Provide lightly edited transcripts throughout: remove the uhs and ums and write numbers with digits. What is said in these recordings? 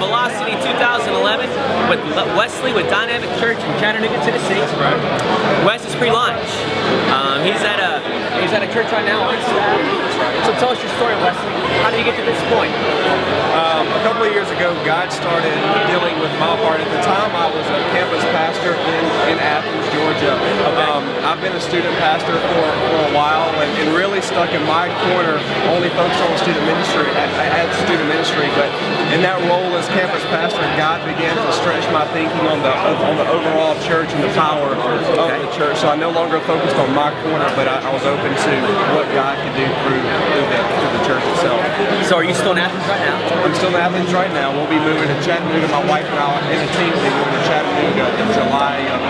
Velocity 2011 with Wesley with Dynamic Church in Chattanooga, Tennessee. Right. Wes is pre-launch. He's at a church right now on staff. So tell us your story, Wesley. How did you get to this point? A couple of years ago, God started dealing with my heart. At the time, I was a campus pastor in Athens, Georgia. I've been a student pastor for a while and really stuck in my corner, only focused on student ministry. I had student ministry, but in that role as campus pastor, God began to stretch my thinking on the overall church and the power of the church. So I no longer focused on my corner, but I was open to what God could do through the church itself. So are you still in Athens right now? I'm still in Athens right now. We'll be moving to Chattanooga. My wife and I and the team will be moving to Chattanooga in July of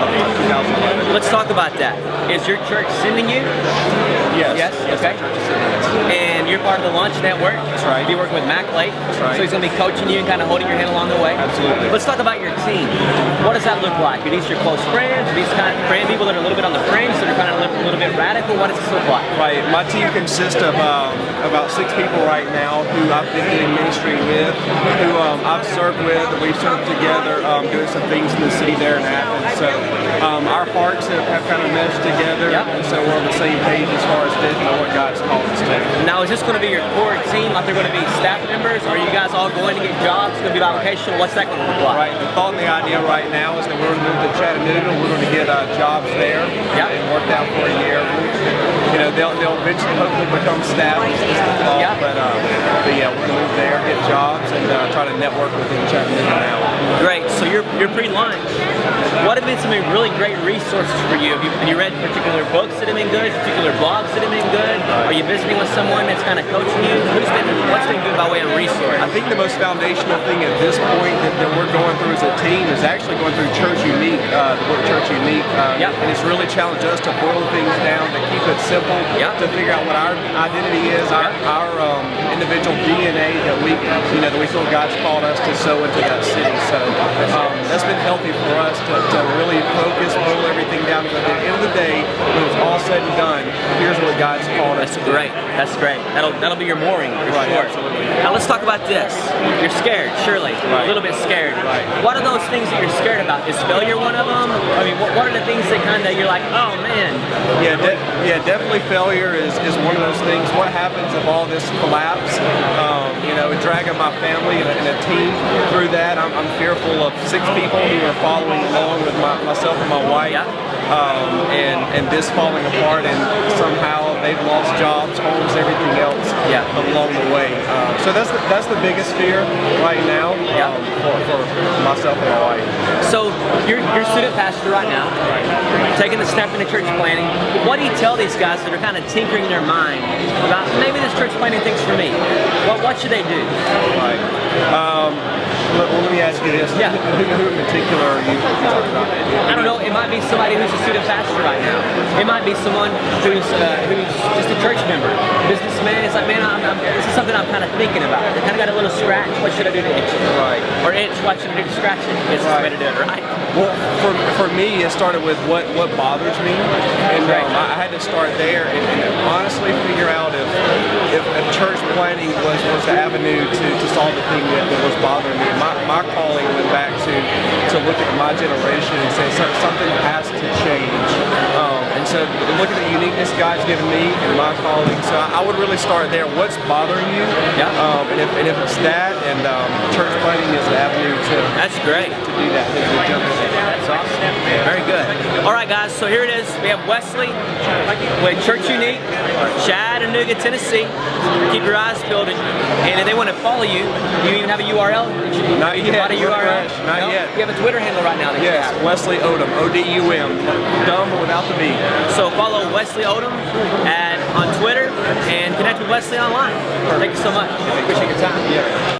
2011. Let's talk about that. Is your church sending you? Yes. Yes? Okay. Church is sending us. And you're part of the Launch Network. That's right. You're working with Mac Lake. That's right. So he's going to be coaching you and kind of holding your hand along the way. Absolutely. Let's talk about your team. What does that look like? Are these your close friends? Are these kind of people that are a little bit on the fringe, that are kind of a little bit radical? What does this look like? Right. My team consists of about 6 people right now who I've been doing ministry with, who I've served with. We've served together doing some things in the city there in Athens. So our hearts have kind of meshed together, and so we're on the same page as far as vision and what God's called us to. Now, is this going to be your core team? Like they're going to be staff members? Or are you guys all going to get jobs? It's going to be bivocational? What's that going to look like? Right. The thought and the idea right now is that we're going to move to Chattanooga. We're going to get jobs there and work out for a year. You know, they'll eventually hopefully become staff. But yeah, we're going to move there, get jobs, and try to network within Chattanooga now. Great. So you're pre-launch. What have been some really great resources for you? Have you read particular books that have been good, particular blogs that have been good? Are you visiting with someone that's kind of coaching you? What's been good by way of resource? I think the most foundational thing at this point that we're going through as a team is actually going through Church Unique, the book Church Unique. And it's really challenged us to boil things down, to keep it simple, to figure out what our identity is, our individual DNA that we feel God's called us to sow into that city. So that's been healthy for us to really focus, boil everything down. But at the end of the day, when it's all said and done, here's what God's called us to do. That's great. That'll be your mooring for sure. Absolutely. Now let's talk about this. You're scared, surely. A little bit scared. What are those things that you're scared about? Is failure one of them? I mean, what are the things that kind of you're like, oh man? Yeah, definitely failure is one of those things. What happens if all this collapse? Dragging my family and a team through that. I'm fearful of 6 people who are following along with myself and my wife. And this falling apart, and somehow they've lost jobs, homes, everything else along the way. So that's the biggest fear right now for myself and my wife. So you're student pastor right now, taking the step into church planning. What do you tell these guys that are kind of tinkering their mind about maybe this church planning thing's for me? What should they do? Right. Let me ask you this. Who in particular are you talking about? I don't know. It might be somebody who's a student pastor right now. It might be someone who's just a church member, businessman. It's like, man, this is something I'm kind of thinking about. I kind of got a little scratch. What should I do to itch it? Right. Or itch. What should I do to scratch it? It's the way to do it, right? Well, for me, it started with what bothers me, and I had to start there and honestly figure out if church planning was the avenue to solve the thing that was bothering me. My calling went back to look at my generation and say something has to change. And so look at the uniqueness God's given me and my calling. So I would really start there. What's bothering you? And if it's that, and church planning is the avenue to do that. That's awesome. Very good. All right, guys. So here it is. We have Wesley with Church Unique, Chattanooga, Tennessee. Keep your eyes peeled. And if they want to follow you, do you even have a URL? Not yet. Not a URL? Not yet. You have a Twitter handle right now. Yes, Wesley Odum, Odum, dumb but without the B. So follow Wesley Odum on Twitter and connect with Wesley online. Thank you so much. Appreciate your time.